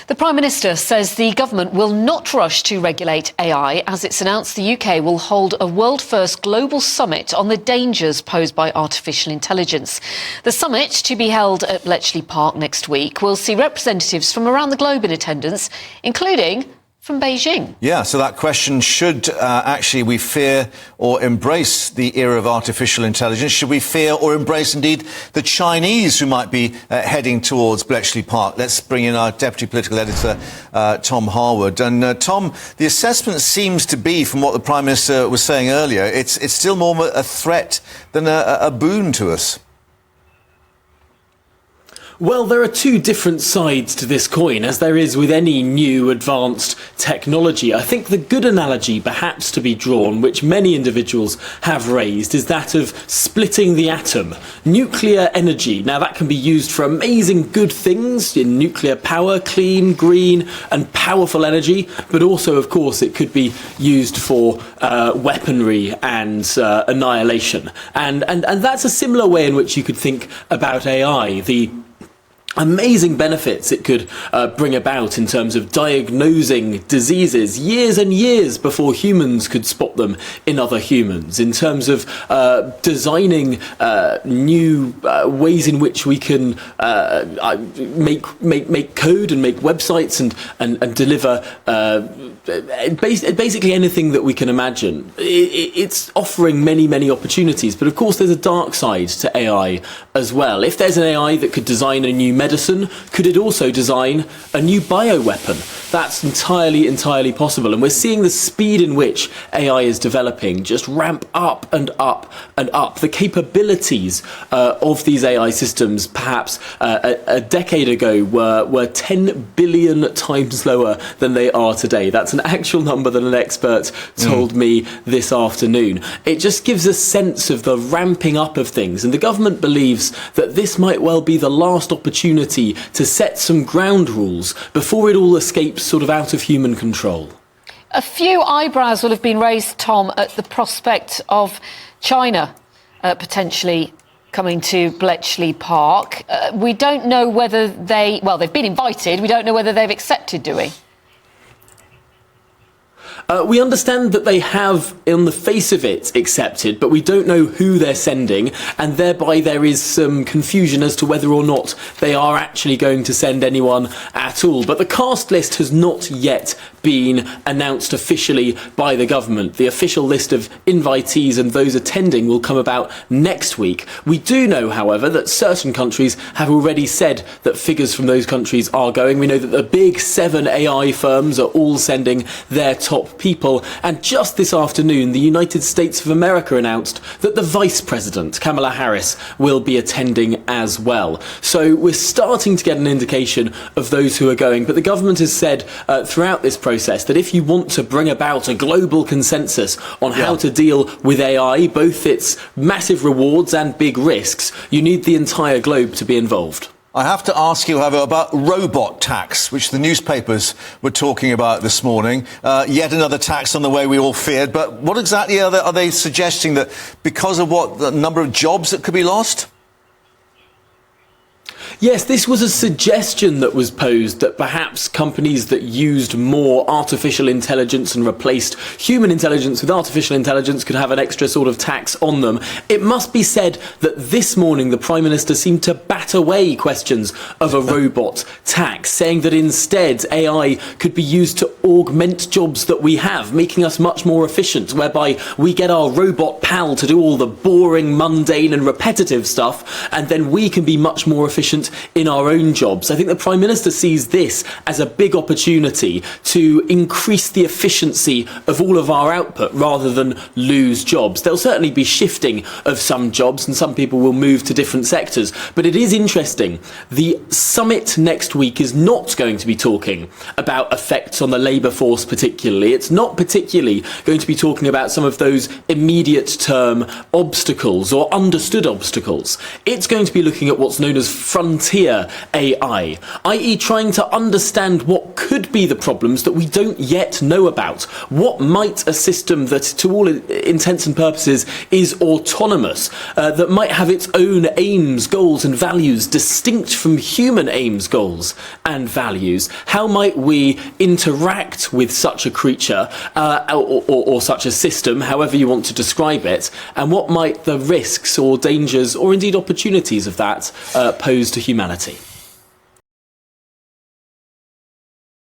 The Prime Minister says the government will not rush to regulate AI, as it's announced the UK will hold a world-first global summit on the dangers posed by artificial intelligence. The summit, to be held at Bletchley Park next week, will see representatives from around the globe in attendance, including from Beijing. Yeah, so that question, should actually we fear or embrace the era of artificial intelligence? Should we fear or embrace, indeed, the Chinese who might be heading towards Bletchley Park? Let's bring in our Deputy Political Editor, Tom Harwood. And Tom, the assessment seems to be, from what the Prime Minister was saying earlier, it's still more a threat than a boon to us. Well, there are two different sides to this coin, as there is with any new advanced technology. I think the good analogy perhaps to be drawn, which many individuals have raised, is that of splitting the atom. Nuclear energy, now that can be used for amazing good things in nuclear power, clean, green and powerful energy, but also, of course, it could be used for weaponry and annihilation. And that's a similar way in which you could think about AI. The amazing benefits it could bring about in terms of diagnosing diseases years and years before humans could spot them in other humans, in terms of designing new ways in which we can make code and make websites and deliver basically anything that we can imagine. It's offering many opportunities, but of course there's a dark side to AI as well. If there's an AI that could design a new medicine, could it also design a new bioweapon? That's entirely possible, and we're seeing the speed in which AI is developing just ramp up and up and up. The capabilities of these AI systems, perhaps a decade ago, were 10 billion times lower than they are today. That's an actual number that an expert told me this afternoon. It just gives a sense of the ramping up of things, and the government believes that this might well be the last opportunity to set some ground rules before it all escapes sort of out of human control. A few eyebrows will have been raised, Tom, at the prospect of China potentially coming to Bletchley Park. We don't know whether they've been invited. We don't know whether they've accepted, do we? We understand that they have, on the face of it, accepted, but we don't know who they're sending, and thereby there is some confusion as to whether or not they are actually going to send anyone at all. But the cast list has not yet been announced officially by the government. The official list of invitees and those attending will come about next week. We do know, however, that certain countries have already said that figures from those countries are going. We know that the big 7 AI firms are all sending their top people, and just this afternoon the United States of America announced that the Vice President, Kamala Harris, will be attending as well. So we're starting to get an indication of those who are going, but the government has said throughout this process that if you want to bring about a global consensus on how to deal with AI, both its massive rewards and big risks, you need the entire globe to be involved. I have to ask you, however, about robot tax, which the newspapers were talking about this morning. Yet another tax on the way we all feared. But what exactly are they suggesting, that because of what, the number of jobs that could be lost? Yes, this was a suggestion that was posed, that perhaps companies that used more artificial intelligence and replaced human intelligence with artificial intelligence could have an extra sort of tax on them. It must be said that this morning the Prime Minister seemed to bat away questions of a robot tax, saying that instead AI could be used to augment jobs that we have, making us much more efficient, whereby we get our robot pal to do all the boring, mundane and repetitive stuff, and then we can be much more efficient in our own jobs. I think the Prime Minister sees this as a big opportunity to increase the efficiency of all of our output rather than lose jobs. There'll certainly be shifting of some jobs and some people will move to different sectors, but it is interesting. The summit next week is not going to be talking about effects on the labour force particularly. It's not particularly going to be talking about some of those immediate term obstacles or understood obstacles. It's going to be looking at what's known as frontier AI, i.e. trying to understand what could could be the problems that we don't yet know about? What might a system that, to all intents and purposes, is autonomous, that might have its own aims, goals and values distinct from human aims, goals and values, how might we interact with such a creature or such a system, however you want to describe it, and what might the risks or dangers or indeed opportunities of that pose to humanity?